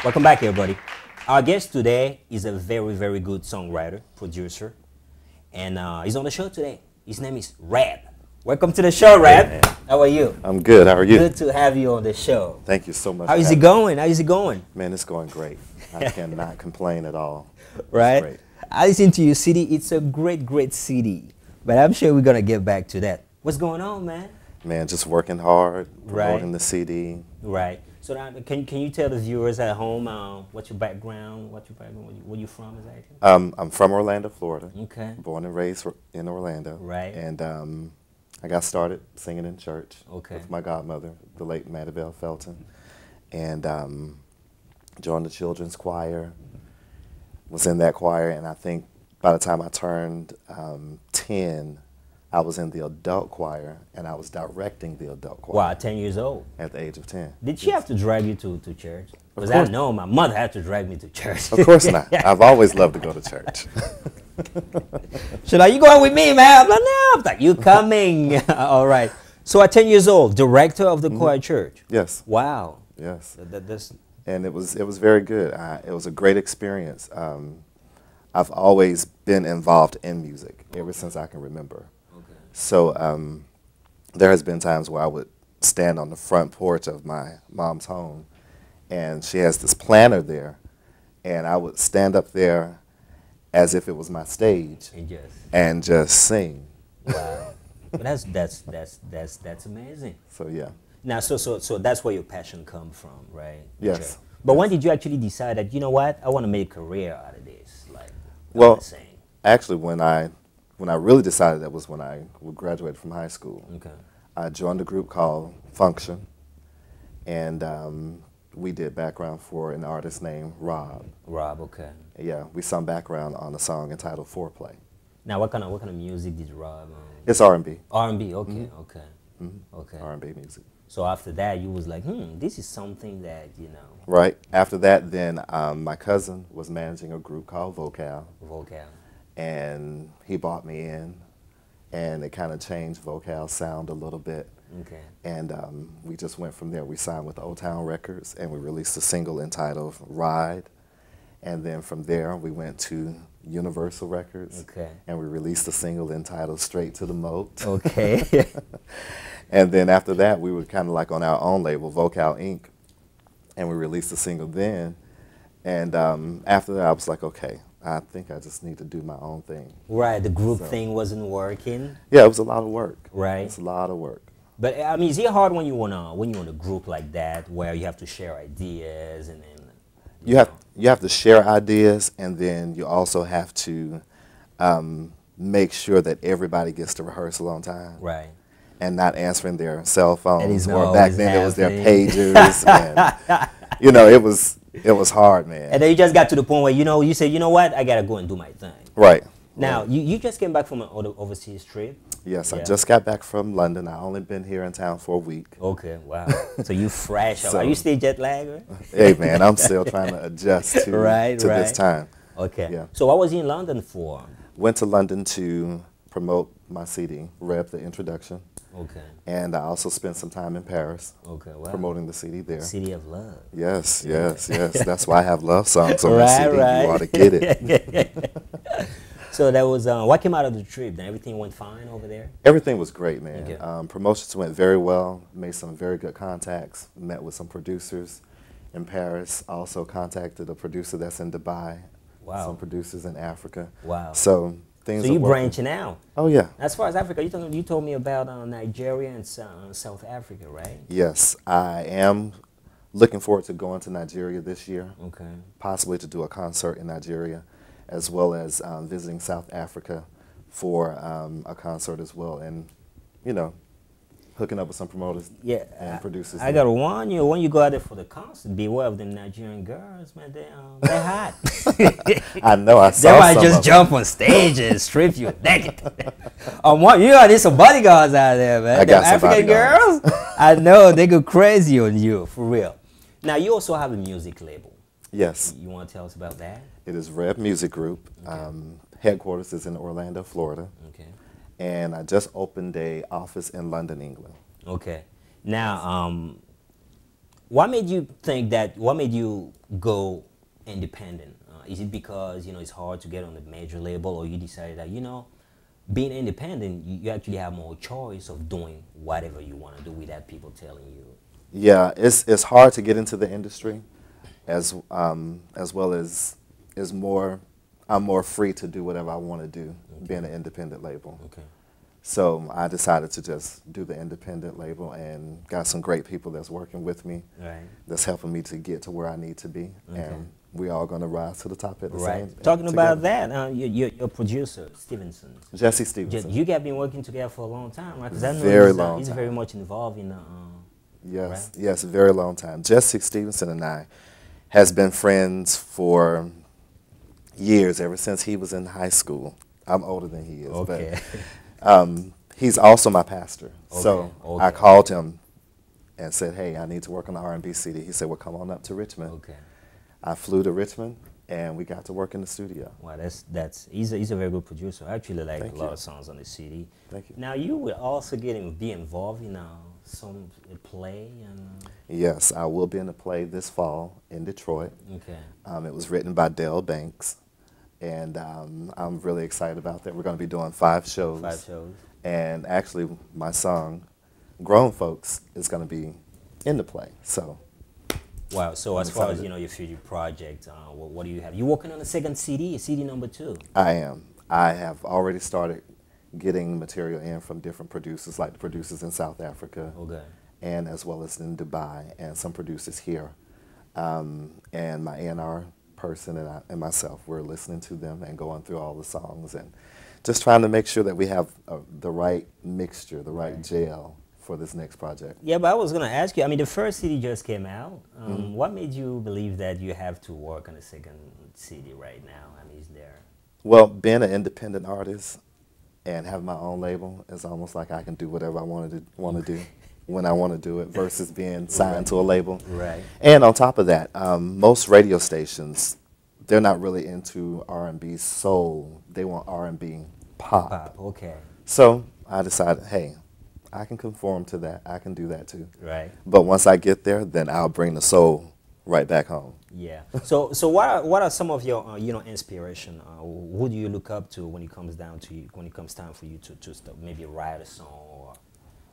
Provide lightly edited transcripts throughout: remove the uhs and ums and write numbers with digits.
Welcome back, everybody. Our guest today is a very, very good songwriter, producer, and he's on the show today. His name is REB. Welcome to the show, REB. Hey, how are you? I'm good. How are you? Good to have you on the show. Thank you so much. How is it going? How is it going? Man, it's going great. I cannot complain at all. Right? Great. I listen to your city. It's a great, great city. But I'm sure we're going to get back to that. What's going on, man? Man, just working hard, promoting Right. the CD. Right. So now, can you tell the viewers at home what's your background? Where you from exactly? I'm from Orlando, Florida. Okay. Born and raised in Orlando. Right. And I got started singing in church Okay. with my godmother, the late Maddie Felton. And joined the children's choir, was in that choir, and I think by the time I turned 10, I was in the adult choir, and I was directing the adult choir. Wow, 10 years old. At the age of 10. Did she have to drag you to church? Because I course. know my mother had to drag me to church. Of course not. I've always loved to go to church. She's like, you going with me, man? I'm like, no. I'm like, you coming. All right. So at 10 years old, director of the choir church. Yes. Wow. Yes. That's And it was very good. It was a great experience. I've always been involved in music ever since I can remember. okay. So there has been times where I would stand on the front porch of my mom's home, and she has this planter there, and I would stand up there as if it was my stage and just sing. Wow. But that's amazing. So yeah. Now, so that's where your passion comes from, right? Yes. Okay. But when did you actually decide that, you know what, I want to make a career out of this? Like, I Well, wanna sing. actually, when I really decided, that was when I graduated from high school. Okay. I joined a group called Function, and we did background for an artist named Rob. Rob, okay. Yeah, we sung background on a song entitled Foreplay. Now, what kind of music did Rob? It's R&B. R&B, okay, okay, okay. R&B music. So after that, you was like, this is something that, you know. Right. After that, then my cousin was managing a group called Vocal, and he brought me in, and it kind of changed Vocal's sound a little bit. Okay. And we just went from there. We signed with Old Town Records, and we released a single entitled Ride. And then from there, we went to Universal Records, Okay. and we released a single entitled Straight to the Moat. Okay. And then after that, we were kind of like on our own label, Vocal Inc., and we released a single then. And after that, I was like, okay, I think I just need to do my own thing. Right, the group thing wasn't working. Yeah, it was a lot of work. Right. It's a lot of work. But I mean, is it hard when you in a group like that where you have to share ideas and You have to share ideas, and then you also have to make sure that everybody gets to rehearsal on time. right? And not answering their cell That is phones, not or back always then it was their happening. pagers. And, you know, it was hard, man. And then you just got to the point where you said, you know what, I gotta go and do my thing. Right. Now Right. you just came back from an overseas trip. Yes, Yeah. I just got back from London. I only been here in town for a week. Okay, wow. So you fresh. So- Are you still jet lagged? Right? Hey, man, I'm still trying to adjust to Right, this right. time. Okay. Yeah. So what was you in London for? Went to London to promote my CD, REB, the introduction. Okay. And I also spent some time in Paris Okay. Wow. promoting the CD there. City of Love. Yes, yes, yes. That's why I have love songs on the Right, CD. right. You ought to get it. So that was what came out of the trip? Then everything went fine over there. Everything was great, man. Okay. Promotions went very well. Made some very good contacts. Met with some producers in Paris. Also contacted a producer that's in Dubai. Wow. Some producers in Africa. Wow. So things. So are you working. branching out. Oh yeah. As far as Africa, you told me about Nigeria and South Africa, right? Yes, I am looking forward to going to Nigeria this year. Okay. Possibly to do a concert in Nigeria, as well as visiting South Africa for a concert as well, and you know, hooking up with some promoters and producers. I gotta warn you, when you go out there for the concert, beware of them Nigerian girls, man. They're hot. I know. I saw They might some just of jump on stage and strip you naked. You got some bodyguards out there, man. I got Them some African bodyguards. girls, I know they go crazy on you, for real. Now you also have a music label. Yes, You want to tell us about that? it is REB Music Group. Headquarters is in Orlando, Florida, Okay. and I just opened a office in London, England. Okay. Now, What made you think that? What made you go independent? Is it because it's hard to get on a major label, or you decided that being independent, you actually have more choice of doing whatever you want to do without people telling you? Yeah, it's hard to get into the industry, as well as I'm more free to do whatever I want to do, being an independent label. Okay. So I decided to just do the independent label, and got some great people that's working with me, Right. that's helping me to get to where I need to be, Okay. and we all going to rise to the top at the Right. same. Talking about together. that, your producer Stevenson. Jesse Stevenson. You guys been working together for a long time, right? Because I know Very long he's time. very much involved in Yes, right? yes, a very long time. Jesse Stevenson and I has been friends for years, ever since he was in high school. I'm older than he is, Okay. but he's also my pastor. Okay, So okay. I called him and said, hey, I need to work on the R&B CD. He said, well, come on up to Richmond. Okay. I flew to Richmond, and we got to work in the studio. Wow, he's a very good producer. I actually like Thank a lot you. of songs on the CD. Thank you. Now you will also be involved in some play and. Yes, I will be in a play this fall in Detroit. Okay. It was written by Dale Banks, and I'm really excited about that. We're going to be doing 5 shows. 5 shows. And actually, my song, Grown Folks, is going to be in the play. So. Wow. So I'm as far as excited. your future project, what do you have? You working on a second CD, CD number 2? I am. I have already started getting material in from different producers, like the producers in South Africa, Okay. and as well as in Dubai, and some producers here. And my A&R person and myself, we're listening to them and going through all the songs and just trying to make sure that we have the right mixture, the right gel for this next project. Yeah, but I was going to ask you, I mean, the first CD just came out. What made you believe that you have to work on a second CD right now? I mean, is there... Well, being an independent artist and having my own label is almost like I can do whatever I want to do when I want to do it, versus being signed to a label. Right. And on top of that, most radio stations, they're not really into R&B soul. They want R&B pop. Pop, okay. So I decided, hey, I can conform to that. I can do that too. Right. But once I get there, then I'll bring the soul right back home. Yeah. So what are some of your inspiration? Who do you look up to when it comes time for you to start, maybe write a song, or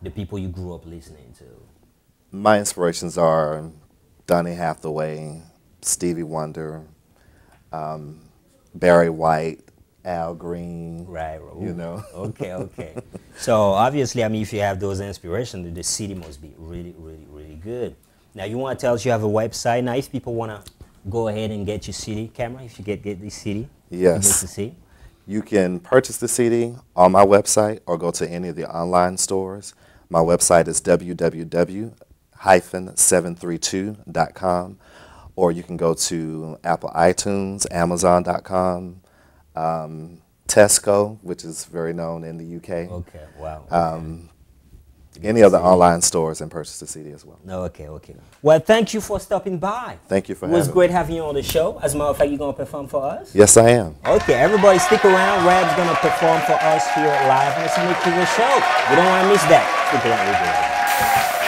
the people you grew up listening to? My inspirations are Donny Hathaway, Stevie Wonder, Barry White, Al Green. Right. You know. Okay. Okay. So obviously, I mean, if you have those inspirations, the CD must be really, really, really good. Now, you want to tell us you have a website. Now, if people want to go ahead and get your CD, Camera, if you get this CD, Yes. to see. You can purchase the CD on my website or go to any of the online stores. My website is www.732.com, or you can go to Apple iTunes, Amazon.com, Tesco, which is very known in the UK. Okay, wow. Any other online stores, and purchase the CD as well. No, okay. Well, thank you for stopping by. Thank you for having me. It was having great having you on the show. As a matter of fact, you're going to perform for us? Yes, I am. Okay, everybody stick around. REB's going to perform for us here live on the Samy Priso Show. You don't want to miss that. Stick around. We'll be right back.